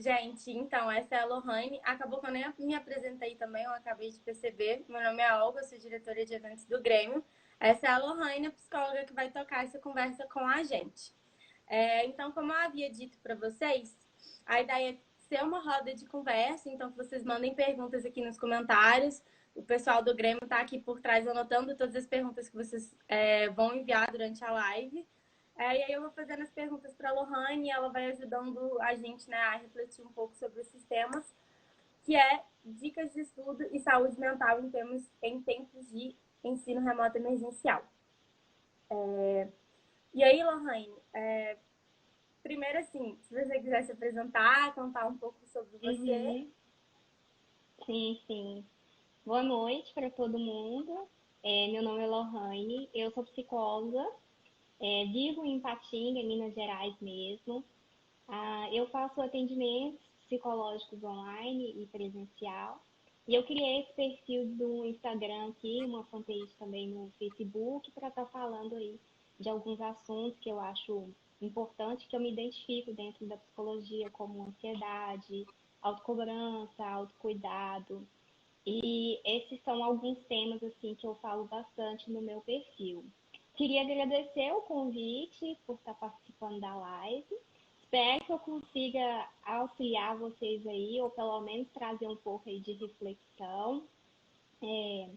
Gente, então, essa é a Lohane. Acabou que eu nem me apresentei também, eu acabei de perceber. Meu nome é Olga, eu sou diretora de eventos do Grêmio. Essa é a Lohane, a psicóloga que vai tocar essa conversa com a gente. Então, como eu havia dito para vocês, a ideia é ser uma roda de conversa, então que vocês mandem perguntas aqui nos comentários. O pessoal do Grêmio está aqui por trás anotando todas as perguntas que vocês vão enviar durante a live. E aí eu vou fazendo as perguntas para a Lohane e ela vai ajudando a gente, né, a refletir um pouco sobre esses temas, que é dicas de estudo e saúde mental em tempos de ensino remoto emergencial. E aí, Lohane, primeiro assim, se você quiser se apresentar, contar um pouco sobre você. Uhum. Sim, sim. Boa noite para todo mundo. Meu nome é Lohane, eu sou psicóloga, vivo em Ipatinga, em Minas Gerais mesmo. Eu faço atendimentos psicológicos online e presencial. E eu criei esse perfil do Instagram aqui, uma fanpage também no Facebook, para estar falando aí de alguns assuntos que eu acho importante, que eu me identifico dentro da psicologia, como ansiedade, autocobrança, autocuidado. E esses são alguns temas assim que eu falo bastante no meu perfil. Queria agradecer o convite por estar participando da live. Espero que eu consiga auxiliar vocês aí, ou pelo menos trazer um pouco aí de reflexão. É,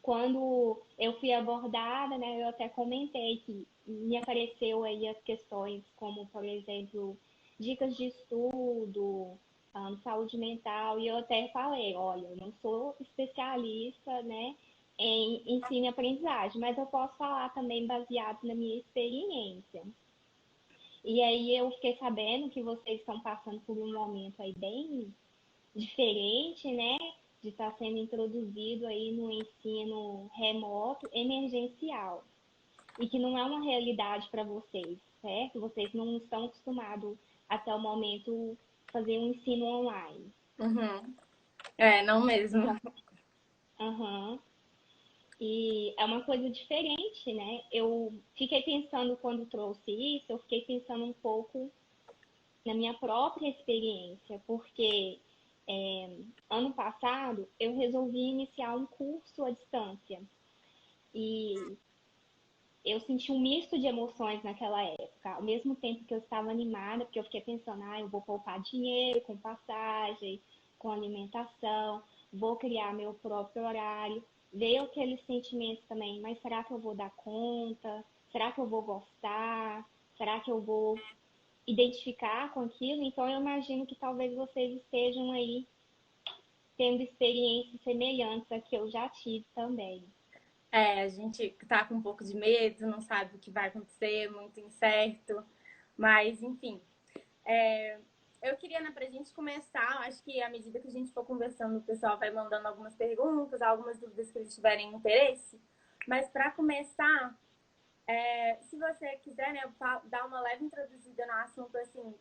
Quando eu fui abordada, né, eu até comentei que me apareceu aí as questões como, por exemplo, dicas de estudo, saúde mental, e eu até falei, olha, eu não sou especialista, né, em ensino e aprendizagem, mas eu posso falar também baseado na minha experiência. E aí eu fiquei sabendo que vocês estão passando por um momento aí bem diferente, né? De estar sendo introduzido aí no ensino remoto emergencial. E que não é uma realidade para vocês, certo? Vocês não estão acostumados até o momento fazer um ensino online. Uhum. Não mesmo. Então, aham. E é uma coisa diferente, né? Eu fiquei pensando quando trouxe isso, eu fiquei pensando um pouco na minha própria experiência, porque ano passado eu resolvi iniciar um curso à distância e eu senti um misto de emoções naquela época. Ao mesmo tempo que eu estava animada, porque eu fiquei pensando, eu vou poupar dinheiro com passagem, com alimentação, vou criar meu próprio horário. Veio aqueles sentimentos também, mas será que eu vou dar conta? Será que eu vou gostar? Será que eu vou identificar com aquilo? Então eu imagino que talvez vocês estejam aí tendo experiências semelhantes a que eu já tive também. A gente tá com um pouco de medo, não sabe o que vai acontecer, muito incerto, mas enfim. É, eu queria, né, pra gente começar, acho que à medida que a gente for conversando, o pessoal vai mandando algumas perguntas, algumas dúvidas que eles tiverem interesse. Mas para começar, se você quiser, né, dar uma leve introduzida no assunto, assim,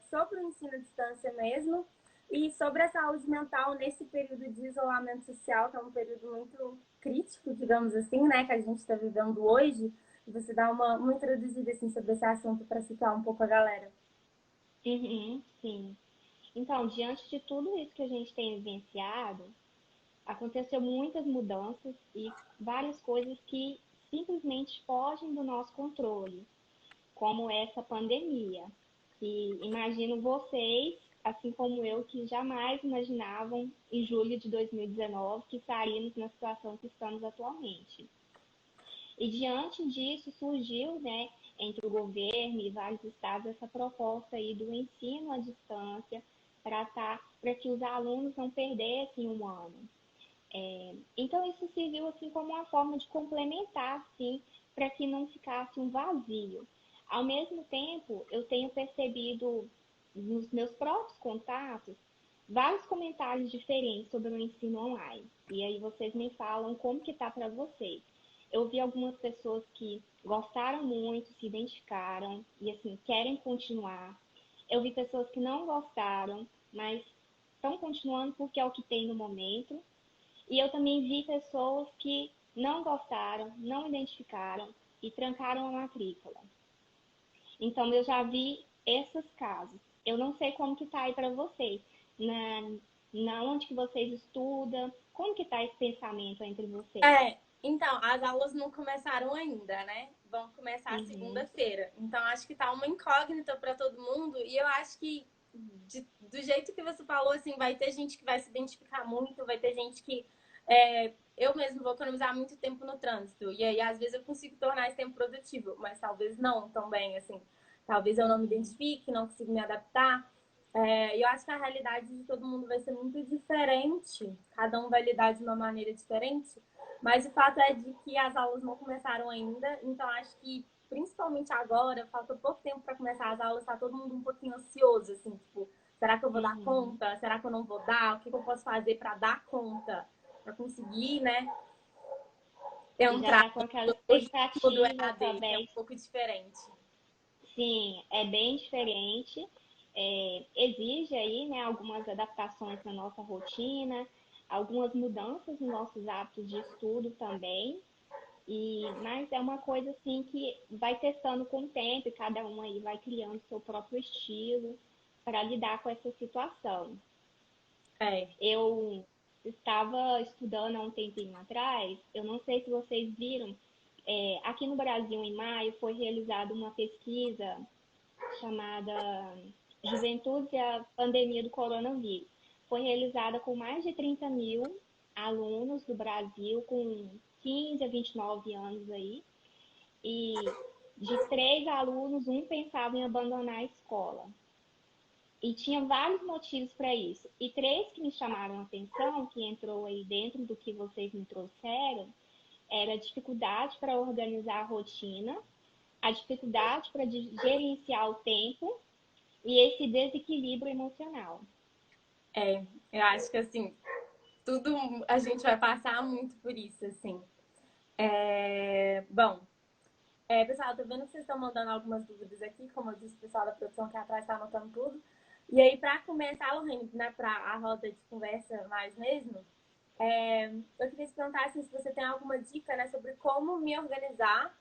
sobre o ensino à distância mesmo e sobre a saúde mental nesse período de isolamento social, que é um período muito crítico, digamos assim, né, que a gente está vivendo hoje. E você dá uma introduzida, assim, sobre esse assunto para situar um pouco a galera. Uhum, sim. Então, diante de tudo isso que a gente tem vivenciado, aconteceu muitas mudanças e várias coisas que simplesmente fogem do nosso controle, como essa pandemia, que imagino vocês, assim como eu, que jamais imaginavam em julho de 2019 que estaríamos na situação que estamos atualmente. E diante disso surgiu, né, entre o governo e vários estados essa proposta aí do ensino à distância para que os alunos não perdessem um ano. Então isso serviu assim como uma forma de complementar, assim, para que não ficasse um vazio. Ao mesmo tempo, eu tenho percebido nos meus próprios contatos vários comentários diferentes sobre o ensino online. E aí vocês me falam como que tá para vocês. Eu vi algumas pessoas que gostaram muito, se identificaram e assim querem continuar. Eu vi pessoas que não gostaram, mas estão continuando porque é o que tem no momento. E eu também vi pessoas que não gostaram, não identificaram e trancaram a matrícula. Então, eu já vi esses casos. Eu não sei como que tá aí para vocês. Na, na onde que vocês estudam? Como que tá esse pensamento entre vocês? Então, as aulas não começaram ainda, né? Vão começar Uhum, segunda-feira. Então, acho que tá uma incógnita para todo mundo. E eu acho que, do jeito que você falou, assim, vai ter gente que vai se identificar muito, vai ter gente que. Eu mesmo vou economizar muito tempo no trânsito. E aí, às vezes, eu consigo tornar esse tempo produtivo, mas talvez não também, assim. Talvez eu não me uhum, identifique, não consiga me adaptar. E eu acho que a realidade de todo mundo vai ser muito diferente. Cada um vai lidar de uma maneira diferente. Mas o fato é de que as aulas não começaram ainda, então acho que principalmente agora, falta pouco tempo para começar as aulas, tá todo mundo um pouquinho ansioso, assim, tipo, será que eu vou dar uhum. conta? Será que eu não vou dar? O que eu posso fazer para dar conta? Para conseguir, né, E já entrar tá com aquela no do expectativa EAD, que é um também. pouco diferente. Sim, é bem diferente. Exige aí, né, algumas adaptações na nossa rotina, algumas mudanças nos nossos hábitos de estudo também. Mas é uma coisa assim que vai testando com o tempo e cada um aí vai criando seu próprio estilo para lidar com essa situação. É, Eu estava estudando há um tempinho atrás, eu não sei se vocês viram, aqui no Brasil, em maio, foi realizada uma pesquisa chamada Juventude e a Pandemia do Coronavírus. Foi realizada com mais de 30 mil alunos do Brasil, com 15 a 29 anos aí, e de 3 alunos, um pensava em abandonar a escola. E tinha vários motivos para isso. E três que me chamaram a atenção, que entrou aí dentro do que vocês me trouxeram, era a dificuldade para organizar a rotina, a dificuldade para gerenciar o tempo e esse desequilíbrio emocional. eu acho que assim, tudo a gente vai passar muito por isso, assim. Bom, pessoal, tô vendo que vocês estão mandando algumas dúvidas aqui, como eu disse, o pessoal da produção aqui atrás está anotando tudo. E aí, para começar, Lorraine, né, para a roda de conversa mais mesmo, eu queria te perguntar assim, se você tem alguma dica, né, sobre como me organizar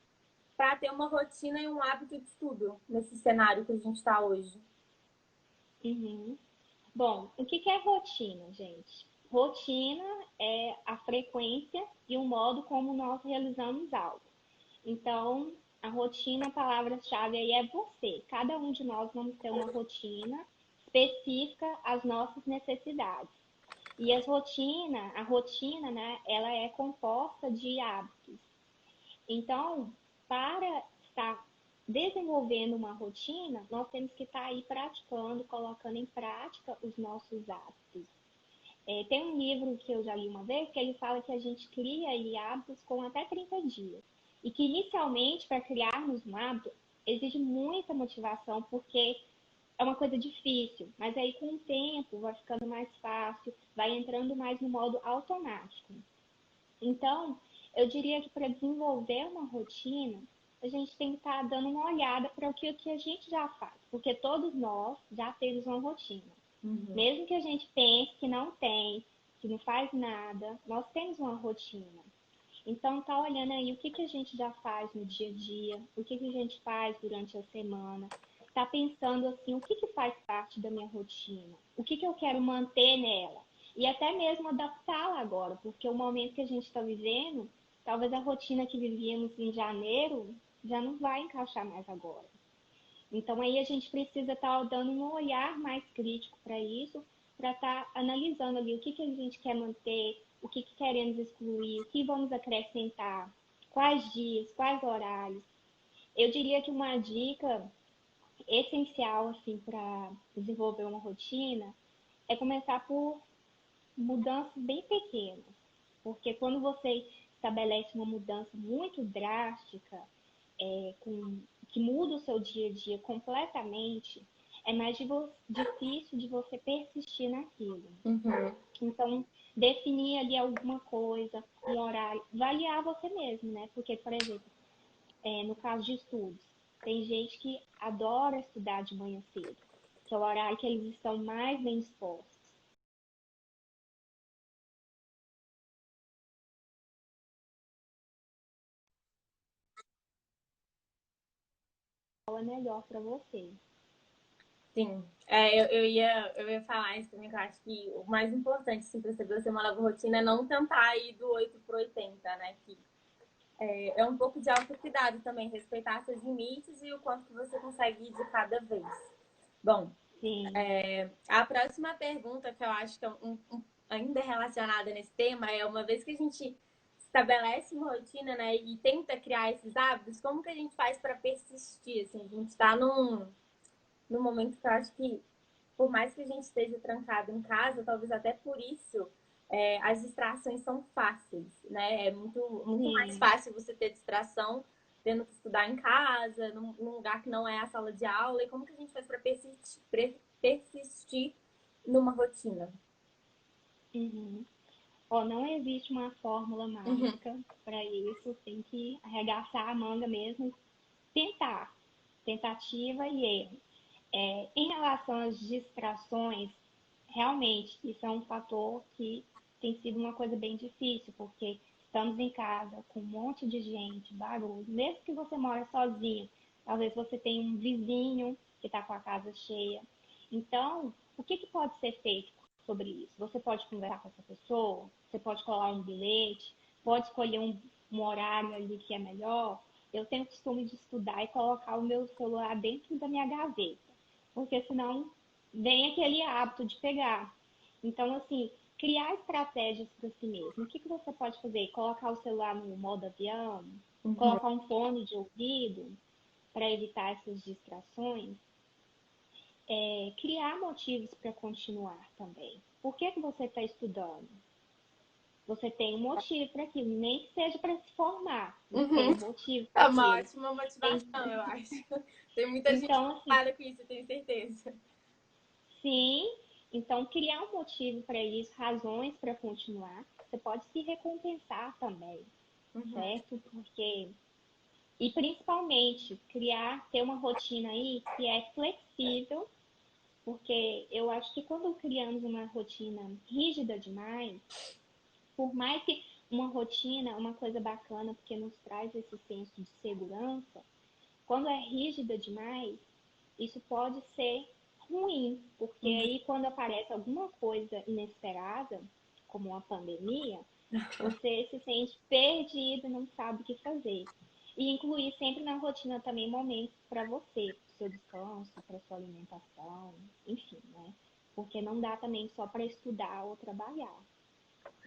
para ter uma rotina e um hábito de estudo nesse cenário que a gente está hoje. Uhum. Bom, o que é rotina, gente? Rotina é a frequência e o modo como nós realizamos algo. Então, a rotina, a palavra-chave aí é você. Cada um de nós vamos ter uma rotina específica às nossas necessidades. E a rotina, né, ela é composta de hábitos. Então, para estar desenvolvendo uma rotina, nós temos que estar aí praticando, colocando em prática os nossos hábitos. Tem um livro que eu já li uma vez que ele fala que a gente cria aí hábitos com até 30 dias. E que inicialmente, para criarmos um hábito, exige muita motivação, porque é uma coisa difícil, mas aí com o tempo vai ficando mais fácil, vai entrando mais no modo automático. Então, eu diria que para desenvolver uma rotina, a gente tem que estar dando uma olhada para o que a gente já faz, porque todos nós já temos uma rotina. Uhum. Mesmo que a gente pense que não tem, que não faz nada, nós temos uma rotina. Então, tá olhando aí o que a gente já faz no dia a dia, o que a gente faz durante a semana, tá pensando assim, o que faz parte da minha rotina, o que eu quero manter nela e até mesmo adaptá-la agora, porque o momento que a gente está vivendo, talvez a rotina que vivíamos em janeiro já não vai encaixar mais agora. Então aí a gente precisa estar dando um olhar mais crítico para isso, para estar analisando ali o que a gente quer manter, o que queremos excluir, o que vamos acrescentar, quais dias, quais horários. Eu diria que uma dica essencial assim para desenvolver uma rotina é começar por mudanças bem pequenas, porque quando você estabelece uma mudança muito drástica, que muda o seu dia a dia completamente, é mais difícil de você persistir naquilo. Uhum. Então, definir ali alguma coisa, um horário, avaliar você mesmo, né? Porque, por exemplo, no caso de estudos, tem gente que adora estudar de manhã cedo, que é o horário que eles estão mais bem dispostos. Qual é melhor para você? Sim. Eu ia falar isso também, que eu acho que o mais importante, assim, para estabelecer uma nova rotina é não tentar ir do 8 pro 80, né? Que é um pouco de autocuidado também, respeitar seus limites e o quanto que você consegue ir de cada vez. Bom, Sim. a próxima pergunta que eu acho que é ainda relacionada nesse tema é uma vez que a gente estabelece uma rotina, né, e tenta criar esses hábitos, como que a gente faz para persistir? Assim, a gente está num momento que eu acho que, por mais que a gente esteja trancado em casa, talvez até por isso as distrações são fáceis, né? É muito mais Sim. fácil você ter distração tendo que estudar em casa, num lugar que não é a sala de aula. E como que a gente faz para persistir numa rotina? Uhum. Ó, não existe uma fórmula Uhum. mágica para isso, tem que arregaçar a manga mesmo, tentar, tentativa e erro. Em relação às distrações, realmente isso é um fator que tem sido uma coisa bem difícil, porque estamos em casa com um monte de gente, barulho, mesmo que você mora sozinho, talvez você tenha um vizinho que está com a casa cheia. Então, o que pode ser feito sobre isso? Você pode conversar com essa pessoa, você pode colar um bilhete, pode escolher um horário ali que é melhor. Eu tenho o costume de estudar e colocar o meu celular dentro da minha gaveta, porque senão vem aquele hábito de pegar. Então, assim, criar estratégias para si mesmo. O que você pode fazer? Colocar o celular no modo avião, Uhum. colocar um fone de ouvido para evitar essas distrações. Criar motivos para continuar também. Por que você está estudando? Você tem um motivo para aquilo, nem que seja para se formar, mas tem Uhum. um motivo para É uma aquilo. ótima motivação, eu acho. Tem muita gente Então, assim, preocupada com isso, eu tenho certeza. sim, então criar um motivo para isso, razões para continuar. Você pode se recompensar também, Uhum. certo? Porque e principalmente criar, ter uma rotina aí que é flexível, porque eu acho que quando criamos uma rotina rígida demais, por mais que uma rotina, uma coisa bacana, porque nos traz esse senso de segurança, quando é rígida demais, isso pode ser ruim, porque Uhum. aí quando aparece alguma coisa inesperada, como uma pandemia, você se sente perdido, não sabe o que fazer. E incluir sempre na rotina também momentos para você, para o seu descanso, para sua alimentação, enfim, né? Porque não dá também só para estudar ou trabalhar.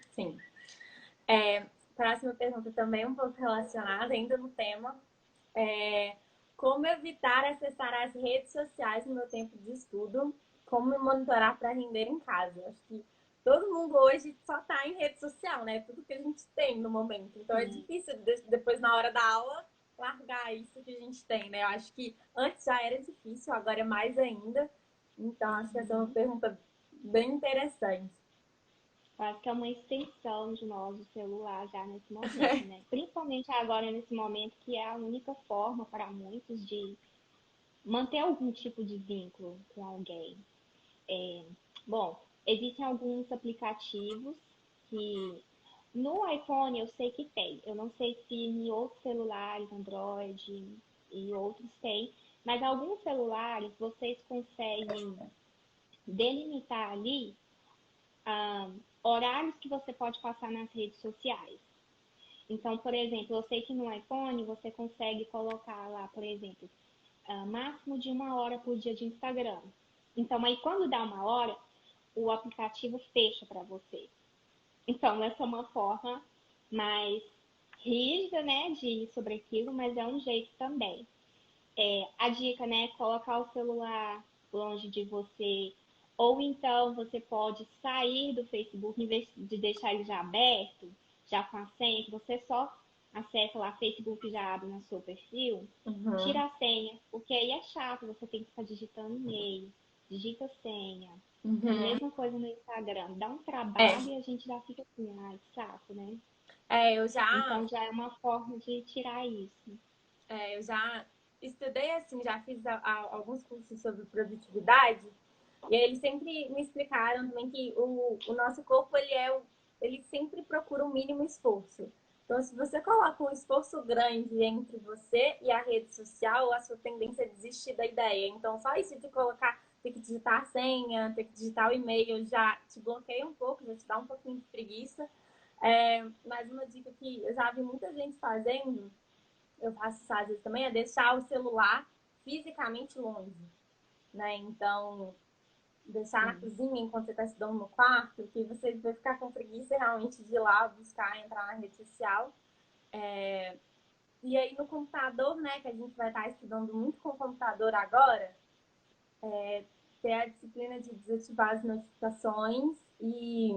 Sim. Próxima pergunta também um pouco relacionada, ainda no tema. É, como evitar acessar as redes sociais no meu tempo de estudo? Como me monitorar para render em casa? Acho que todo mundo hoje só está em rede social, né? Tudo que a gente tem no momento. Então é Sim, difícil depois, na hora da aula, largar isso que a gente tem, né? Eu acho que antes já era difícil, agora é mais ainda. Então acho que essa é uma uhum. pergunta bem interessante. Acho que é uma extensão de nós, o celular, já nesse momento, né? Principalmente agora, nesse momento, que é a única forma para muitos de manter algum tipo de vínculo com alguém. Bom, existem alguns aplicativos que no iPhone eu sei que tem. Eu não sei se em outros celulares, Android e outros tem, mas alguns celulares vocês conseguem delimitar ali horários que você pode passar nas redes sociais. Então, por exemplo, eu sei que no iPhone você consegue colocar lá, por exemplo, máximo de 1 hora por dia de Instagram. Então, aí quando dá 1 hora, o aplicativo fecha para você. Então, essa é uma forma mais rígida, né, de ir sobre aquilo, mas é um jeito também. A dica, né, é colocar o celular longe de você, ou então você pode sair do Facebook, em vez de deixar ele já aberto, já com a senha, que você só acessa lá Facebook e já abre no seu perfil, Uhum. tira a senha, porque aí é chato, você tem que ficar digitando e-mail, digita senha. Uhum. Mesma coisa no Instagram, dá um É, trabalho e a gente já fica assim, ai, saco, né? eu já Então já é uma forma de tirar isso. eu já estudei assim, já fiz alguns cursos sobre produtividade, e aí eles sempre me explicaram também que o nosso corpo ele sempre procura um mínimo esforço. Então, se você coloca um esforço grande entre você e a rede social, a sua tendência é desistir da ideia. Então, só isso de colocar ter que digitar a senha, ter que digitar o e-mail, já te bloqueia um pouco, já te dá um pouquinho de preguiça. Mas uma dica que eu já vi muita gente fazendo, eu faço isso às vezes também, é deixar o celular fisicamente longe, né? Então, deixar na Sim. cozinha enquanto você está estudando no quarto, que você vai ficar com preguiça realmente de ir lá buscar, entrar na rede social. E aí no computador, né, que a gente vai estar estudando muito com o computador agora, ter a disciplina de desativar as notificações e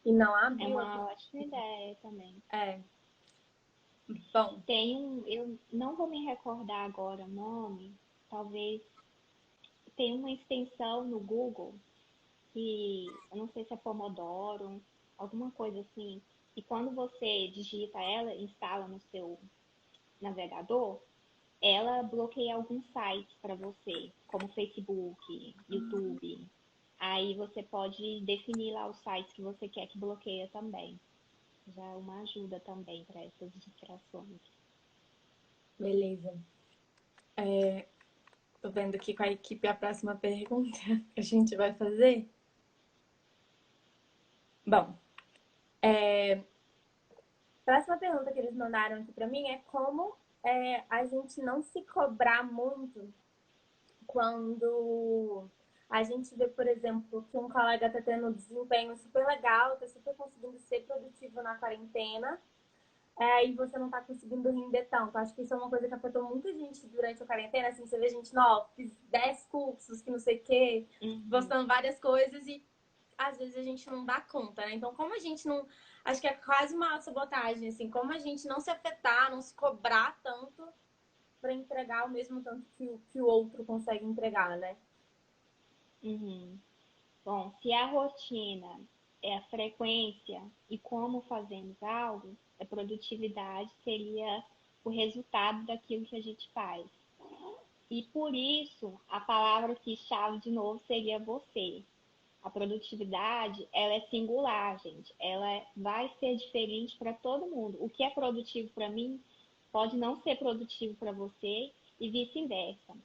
não É abrir o uma aplicativo. ótima ideia também. É, bom, Tem um, eu não vou me recordar agora o nome, talvez tem uma extensão no Google que eu não sei se é Pomodoro, alguma coisa assim. E quando você digita ela, instala no seu navegador, ela bloqueia alguns sites para você, como Facebook, YouTube. Aí você pode definir lá os sites que você quer que bloqueia também. Já é uma ajuda também para essas distrações. beleza. Tô vendo aqui com a equipe a próxima pergunta que a gente vai fazer. Bom, a próxima pergunta que eles mandaram aqui para mim é como a gente não se cobrar muito quando a gente vê, por exemplo, que um colega está tendo um desempenho super legal, está super conseguindo ser produtivo na quarentena, e você não está conseguindo render tanto. Acho que isso é uma coisa que afetou muita gente durante a quarentena. Assim, você vê gente, não, fiz 10 cursos, que não sei o quê, Uhum. postando várias coisas e às vezes a gente não dá conta, né? Então, como a gente não. Acho que é quase uma sabotagem, assim, como a gente não se afetar, não se cobrar tanto para entregar o mesmo tanto que o outro consegue entregar, né? Uhum. Bom, se a rotina é a frequência e como fazemos algo, a produtividade seria o resultado daquilo que a gente faz. E por isso, a palavra que chave de novo seria você. A produtividade, ela é singular, gente. Vai ser diferente para todo mundo. O que é produtivo para mim pode não ser produtivo para você e vice-versa.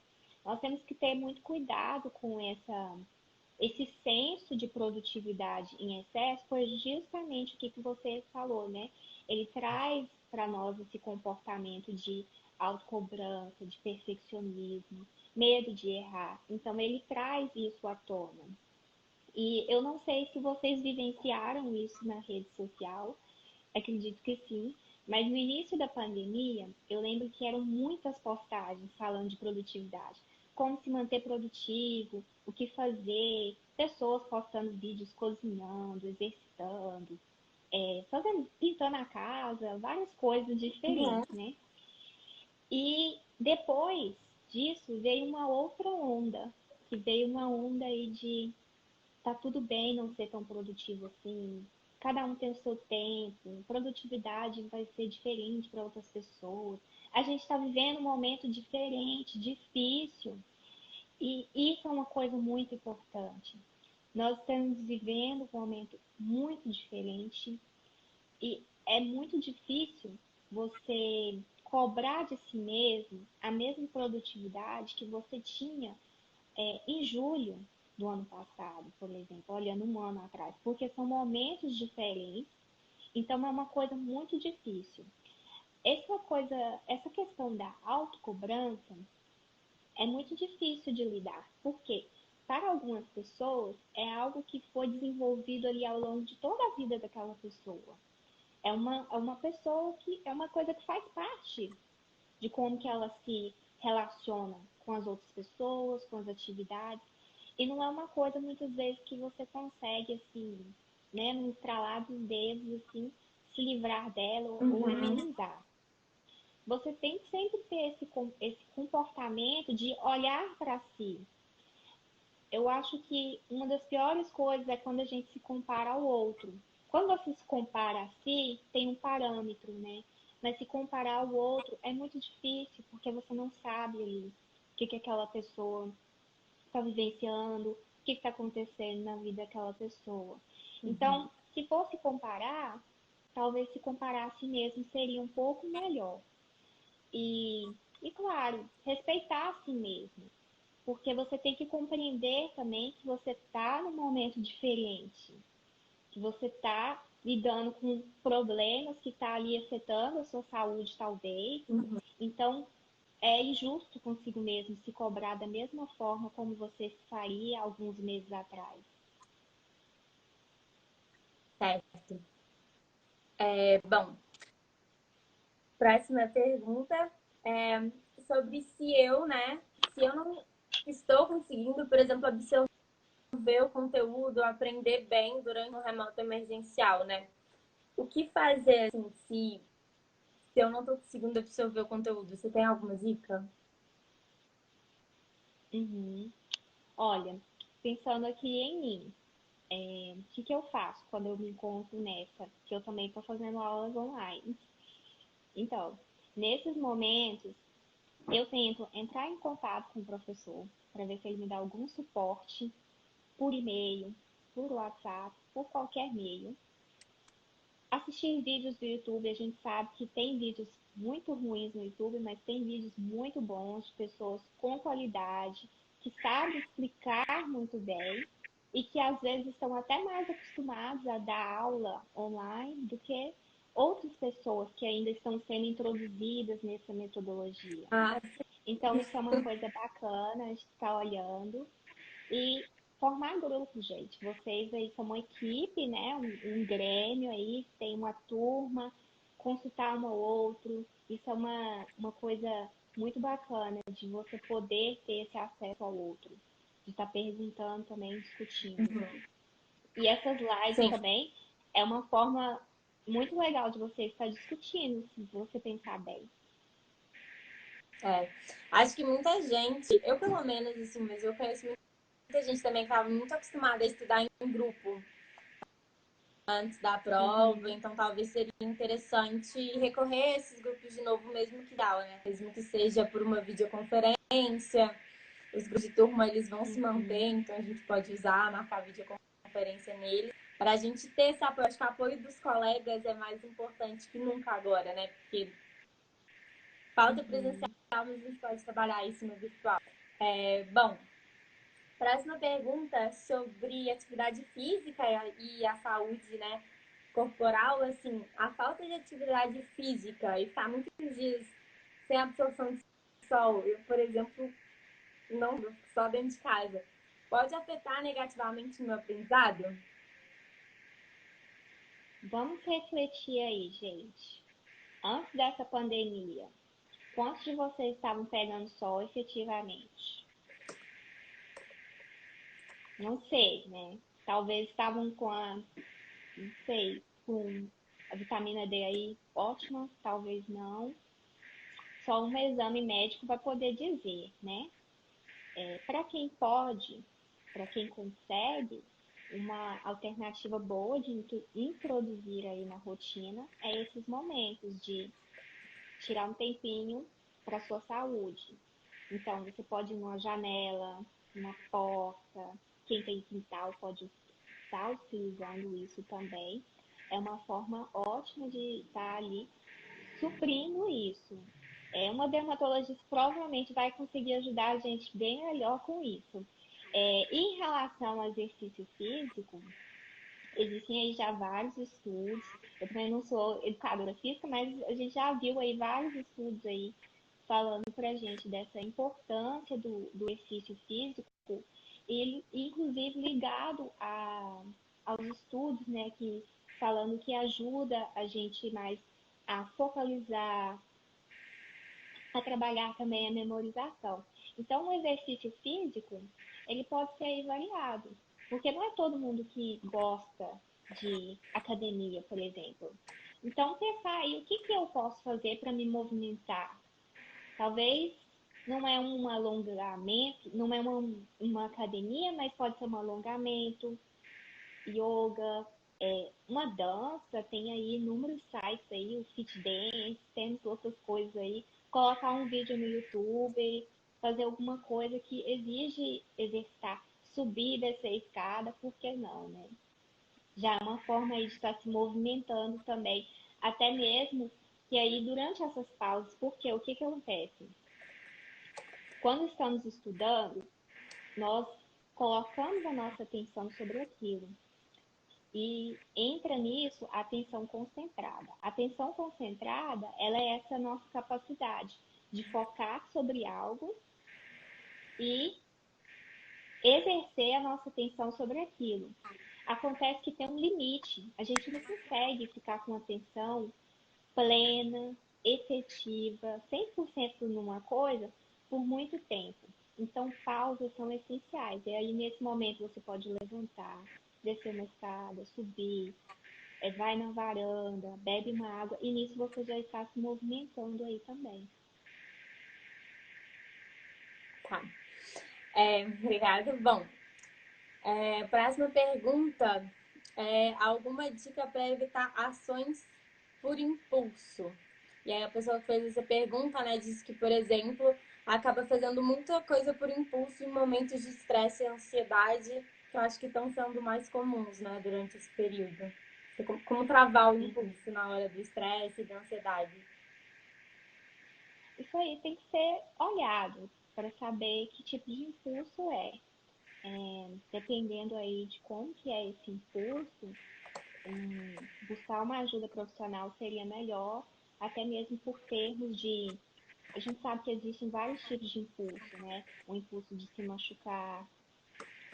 Nós temos que ter muito cuidado com esse senso de produtividade em excesso, foi justamente o que você falou, né? Ele traz para nós esse comportamento de autocobrança, de perfeccionismo, medo de errar. Então, ele traz isso à tona. E eu não sei se vocês vivenciaram isso na rede social, acredito que sim, mas no início da pandemia, eu lembro que eram muitas postagens falando de produtividade, como se manter produtivo, o que fazer, pessoas postando vídeos cozinhando, exercitando, pintando a casa, várias coisas Uhum. diferentes, né? E depois disso veio uma outra onda, que veio uma onda aí de tá tudo bem não ser tão produtivo assim. Cada um tem o seu tempo, produtividade vai ser diferente para outras pessoas. A gente está vivendo um momento diferente, difícil, e isso é uma coisa muito importante. Nós estamos vivendo um momento muito diferente e é muito difícil você cobrar de si mesmo a mesma produtividade que você tinha em julho do ano passado, por exemplo, olhando um ano atrás, porque são momentos diferentes, então é uma coisa muito difícil. Essa questão da autocobrança é muito difícil de lidar, porque para algumas pessoas é algo que foi desenvolvido ali ao longo de toda a vida daquela pessoa. É uma pessoa que é uma coisa que faz parte de como que ela se relaciona com as outras pessoas, com as atividades. E não é uma coisa, muitas vezes, que você consegue, assim, né, no estralar dos dedos, assim, se livrar dela ou Uhum. amenizar. Você tem que sempre ter esse comportamento de olhar para si. Eu acho que uma das piores coisas é quando a gente se compara ao outro. Quando você se compara a si, tem um parâmetro, né? Mas se comparar ao outro é muito difícil, porque você não sabe ali o que aquela pessoa está vivenciando, o que está acontecendo na vida daquela pessoa. Então, se fosse comparar, talvez se comparar a si mesmo seria um pouco melhor. E claro, respeitar a si mesmo. porque você tem que compreender também que você está num momento diferente, que você está lidando com problemas que está ali afetando a sua saúde, talvez. Uhum. Então, é injusto consigo mesmo se cobrar da mesma forma como você faria alguns meses atrás. Certo. Bom, próxima pergunta é sobre se eu não estou conseguindo, por exemplo, absorver o conteúdo, aprender bem durante um remoto emergencial, né? O que fazer, assim, se eu não estou conseguindo absorver o conteúdo? Você tem alguma dica? Uhum. Olha, pensando aqui em mim, o que eu faço quando eu me encontro nessa? Que eu também estou fazendo aulas online. Então, nesses momentos, eu tento entrar em contato com o professor para ver se ele me dá algum suporte por e-mail, por WhatsApp, por qualquer meio. Assistir vídeos do YouTube, a gente sabe que tem vídeos muito ruins no YouTube, mas tem vídeos muito bons de pessoas com qualidade, que sabem explicar muito bem e que às vezes estão até mais acostumados a dar aula online do que outras pessoas que ainda estão sendo introduzidas nessa metodologia. Ah, Então, isso é uma coisa bacana, a gente está olhando. E formar grupo, gente. Vocês aí são uma equipe, né? Um grêmio aí, tem uma turma, consultar um ao outro. Isso é uma coisa muito bacana de você poder ter esse acesso ao outro. De estar perguntando também, discutindo. uhum. E essas lives Sim, também é uma forma muito legal de você estar discutindo, se você pensar bem. é. Acho que muita gente, eu pelo menos, assim, mas eu conheço muita gente também que estava muito acostumada a estudar em grupo antes da prova, Uhum, então talvez seria interessante recorrer a esses grupos de novo, mesmo que dá, né? Mesmo que seja por uma videoconferência. Os grupos de turma, eles vão se manter, uhum, então a gente pode usar, marcar videoconferência neles. Para a gente ter esse apoio, acho que o apoio dos colegas é mais importante que nunca agora, né? Porque falta presencial, uhum. mas a gente pode trabalhar isso no virtual. Bom, próxima pergunta sobre atividade física e a saúde, né, corporal, assim, a falta de atividade física e ficar muitos dias sem absorção de sol, eu, por exemplo, não fico só dentro de casa, pode afetar negativamente o meu aprendizado? Vamos refletir aí, gente. Antes dessa pandemia, quantos de vocês estavam pegando sol efetivamente? Não sei, né? Talvez estavam com não sei, com a vitamina D aí ótima, talvez não. Só um exame médico vai poder dizer, né? Para quem pode, para quem consegue, uma alternativa boa de introduzir aí na rotina é esses momentos de tirar um tempinho para sua saúde. Então, você pode ir numa janela, numa porta, quem tem quintal pode estar utilizando isso também. É uma forma ótima de estar ali suprindo isso. Uma dermatologista provavelmente vai conseguir ajudar a gente bem melhor com isso. Em relação ao exercício físico, existem aí já vários estudos. Eu também não sou educadora física, mas a gente já viu aí vários estudos aí falando pra gente dessa importância do exercício físico, ele inclusive ligado aos estudos, né, que falando que ajuda a gente mais a focalizar, a trabalhar também a memorização. Então, o exercício físico, ele pode ser aí variado, porque não é todo mundo que gosta de academia, por exemplo. Então, pensar aí o que, que eu posso fazer para me movimentar. Talvez não é um alongamento, não é uma academia, mas pode ser um alongamento, yoga, uma dança, tem aí inúmeros sites aí, o Fit Dance, tem outras coisas aí, colocar um vídeo no YouTube, fazer alguma coisa que exige exercitar, subir e descer a escada, por que não, né? Já é uma forma aí de estar se movimentando também, até mesmo que aí durante essas pausas, porque o que que acontece? Quando estamos estudando, nós colocamos a nossa atenção sobre aquilo. E entra nisso a atenção concentrada. A atenção concentrada, ela é essa nossa capacidade de focar sobre algo e exercer a nossa atenção sobre aquilo. Acontece que tem um limite. A gente não consegue ficar com atenção plena, efetiva, 100% numa coisa por muito tempo. Então, pausas são essenciais. E aí, nesse momento, você pode levantar, descer uma escada, subir, vai na varanda, bebe uma água, e nisso você já está se movimentando aí também. Tá. Obrigada. Bom, próxima pergunta alguma dica para evitar ações por impulso? E aí a pessoa que fez essa pergunta, né, disse que, por exemplo, acaba fazendo muita coisa por impulso em momentos de estresse e ansiedade, que eu acho que estão sendo mais comuns, né, durante esse período. Como travar o impulso na hora do estresse e da ansiedade? Isso aí tem que ser olhado para saber que tipo de impulso é. Dependendo aí de como que é esse impulso, buscar uma ajuda profissional seria melhor, até mesmo por termos de. A gente sabe que existem vários tipos de impulso, né? O impulso de se machucar.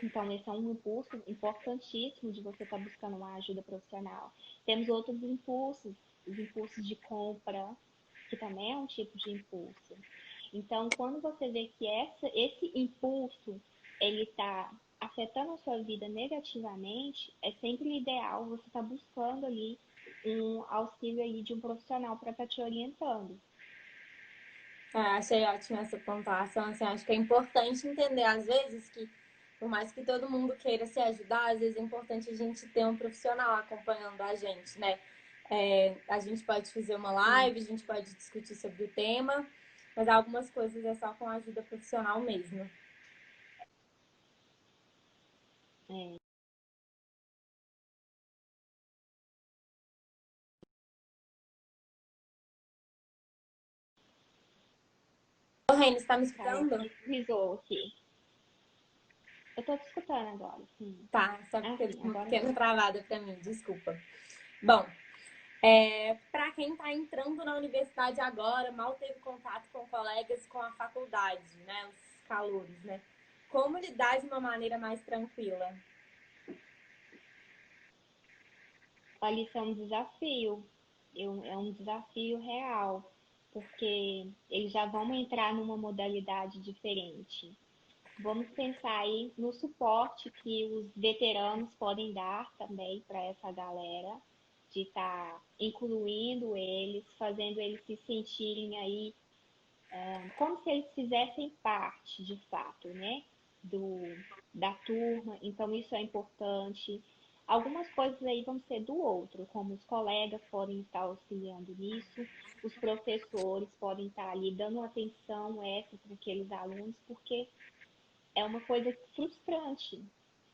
Então, esse é um impulso importantíssimo de você estar buscando uma ajuda profissional. Temos outros impulsos, os impulsos de compra, que também é um tipo de impulso. Então, quando você vê que esse impulso ele está afetando a sua vida negativamente, é sempre ideal você estar buscando ali um auxílio aí de um profissional para estar te orientando. Achei ótima essa pontuação. Assim, acho que é importante entender, às vezes, que por mais que todo mundo queira se ajudar, às vezes é importante a gente ter um profissional acompanhando a gente, né? A gente pode fazer uma Sim. live, a gente pode discutir sobre o tema, mas algumas coisas é só com a ajuda profissional mesmo. É. Ô, Reine, você tá me Parece escutando? que frisou aqui. Eu tô te escutando agora, sim. Tá, só Ah, porque sim, deu uma agora pequena sim. travada pra mim, desculpa. Bom, para quem está entrando na universidade agora, mal teve contato com colegas com a faculdade, né? Os calouros, né? Como lidar de uma maneira mais tranquila? Olha, isso é um desafio. É um desafio real, porque eles já vão entrar numa modalidade diferente. Vamos pensar aí no suporte que os veteranos podem dar também para essa galera, de estar incluindo eles, fazendo eles se sentirem aí como se eles fizessem parte, de fato, né, do, da turma. Então, isso é importante. Algumas coisas aí vão ser do outro, como os colegas podem estar auxiliando nisso, os professores podem estar ali dando atenção extra para aqueles alunos, porque é uma coisa frustrante,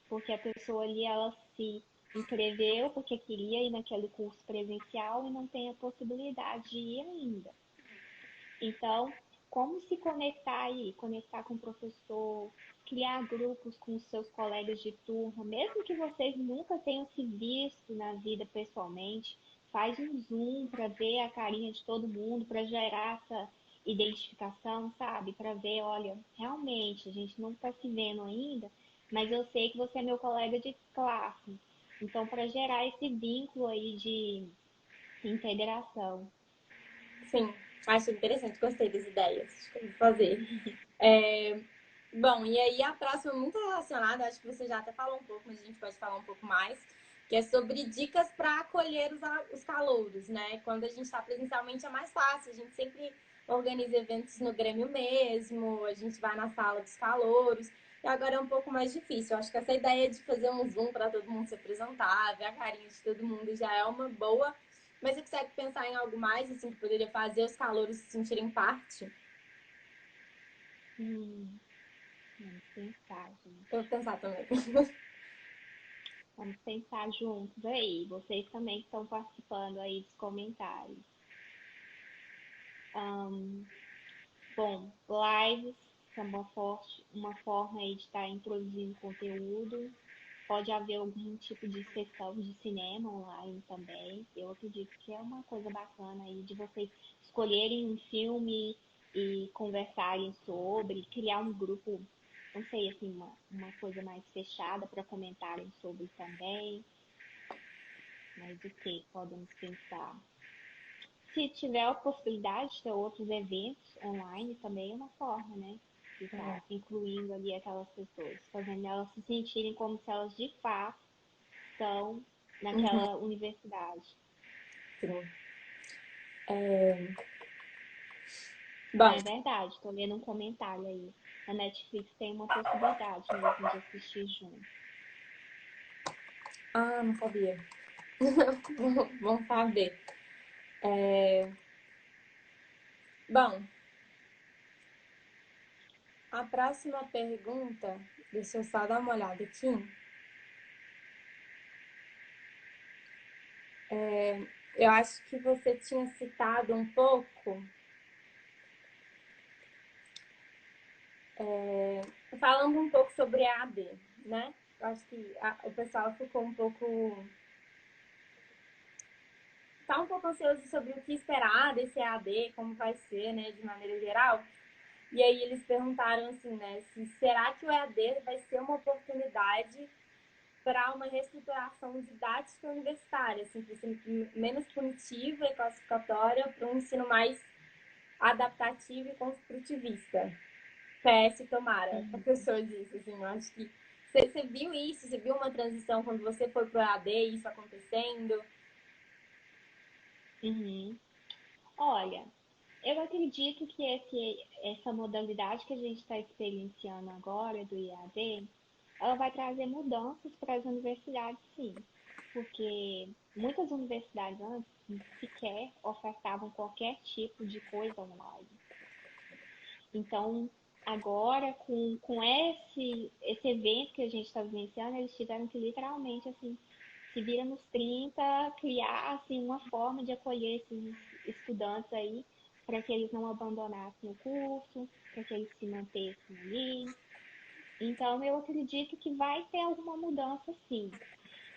porque a pessoa ali, ela se inscreveu porque queria ir naquele curso presencial e não tem a possibilidade de ir ainda. Então, como se conectar aí? Conectar com o professor, criar grupos com os seus colegas de turma, mesmo que vocês nunca tenham se visto na vida pessoalmente, faz um Zoom para ver a carinha de todo mundo, para gerar essa identificação, sabe? Para ver, olha, realmente a gente não está se vendo ainda, mas eu sei que você é meu colega de classe. Então, para gerar esse vínculo aí de integração. Sim, acho interessante, gostei das ideias. Acho que eu vou fazer. Bom, e aí a próxima, muito relacionada, acho que você já até falou um pouco, mas a gente pode falar um pouco mais, que é sobre dicas para acolher os calouros, né? Quando a gente está presencialmente é mais fácil, a gente sempre organiza eventos no Grêmio mesmo, a gente vai na sala dos calouros, e agora é um pouco mais difícil. Eu acho que essa ideia de fazer um Zoom para todo mundo se apresentar, ver a carinha de todo mundo já é uma boa, mas você consegue pensar em algo mais, assim, que poderia fazer os calouros se sentirem parte? Hum, vamos pensar, Eu vou gente. pensar também. Vamos pensar juntos aí. Vocês também que estão participando aí dos comentários. Bom, lives. que é uma forma aí de estar introduzindo conteúdo. Pode haver algum tipo de sessão de cinema online também. Eu acredito que é uma coisa bacana aí de vocês escolherem um filme e conversarem sobre, criar um grupo, não sei, assim, uma coisa mais fechada para comentarem sobre também. Mas o que podemos pensar? Se tiver a possibilidade de ter outros eventos online, também é uma forma, né? De estar incluindo ali aquelas pessoas, fazendo elas se sentirem como se elas de fato estão Uhum, naquela universidade. sim. Bom, Ah, é verdade, estou lendo um comentário aí. A Netflix tem uma possibilidade mesmo de assistir junto. não sabia. Bom saber. Bom, a próxima pergunta, deixa eu só dar uma olhada aqui. Eu acho que você tinha citado um pouco, falando um pouco sobre a AD, né? Eu acho que o pessoal ficou um pouco. Tá um pouco ansioso sobre o que esperar desse AD, como vai ser, né, de maneira geral. E aí eles perguntaram assim, né, se será que o EAD vai ser uma oportunidade para uma reestruturação didática universitária, assim, para ser menos punitiva e classificatória, para um ensino mais adaptativo e construtivista. PS, tomara. A Uhum. pessoa disse, assim, eu acho que você viu isso, você viu uma transição quando você foi para o EAD, isso acontecendo? Uhum. Olha, eu acredito que essa modalidade que a gente está experienciando agora do IAD, ela vai trazer mudanças para as universidades, sim. Porque muitas universidades antes sequer ofertavam qualquer tipo de coisa online. Então, agora, com esse evento que a gente está vivenciando, eles tiveram que literalmente, assim, se vira nos 30 criar, assim, uma forma de acolher esses estudantes aí, para que eles não abandonassem o curso, para que eles se mantessem ali. Então, eu acredito que vai ter alguma mudança, sim.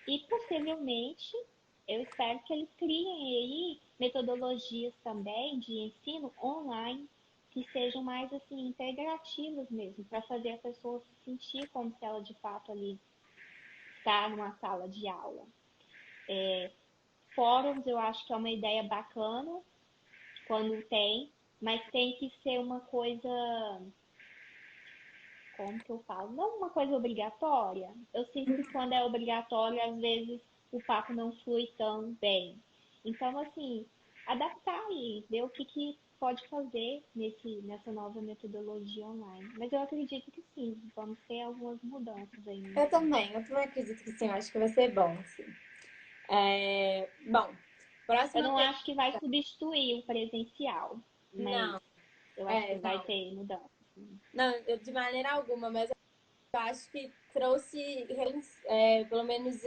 E, possivelmente, eu espero que eles criem aí metodologias também de ensino online que sejam mais assim integrativas mesmo, para fazer a pessoa se sentir como se ela de fato ali está numa sala de aula. Fóruns eu acho que é uma ideia bacana quando tem, mas tem que ser uma coisa, como que eu falo? Não uma coisa obrigatória. Eu sinto que quando é obrigatório, às vezes o papo não flui tão bem. Então, assim, adaptar aí, ver o que pode fazer nessa nova metodologia online. Mas eu acredito que sim, vamos ter algumas mudanças aí no ensino. Eu também acredito que sim, eu acho que vai ser bom, sim. Bom, Eu próxima não pergunta. acho que vai substituir o presencial, mas Não, eu acho que vai não. ter mudança. Não, de maneira alguma, mas eu acho que trouxe, pelo menos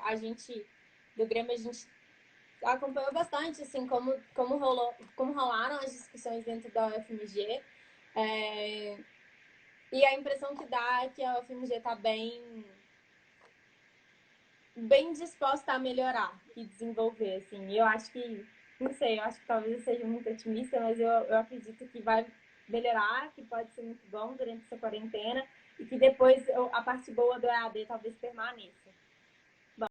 a gente do Grêmio, a gente acompanhou bastante, assim, como rolaram as discussões dentro da UFMG. É, e a impressão que dá é que a UFMG está bem disposta a melhorar e desenvolver, assim. E eu acho que, não sei, eu acho que talvez eu seja muito otimista, mas eu acredito que vai melhorar, que pode ser muito bom durante essa quarentena e que depois a parte boa do EAD talvez permaneça.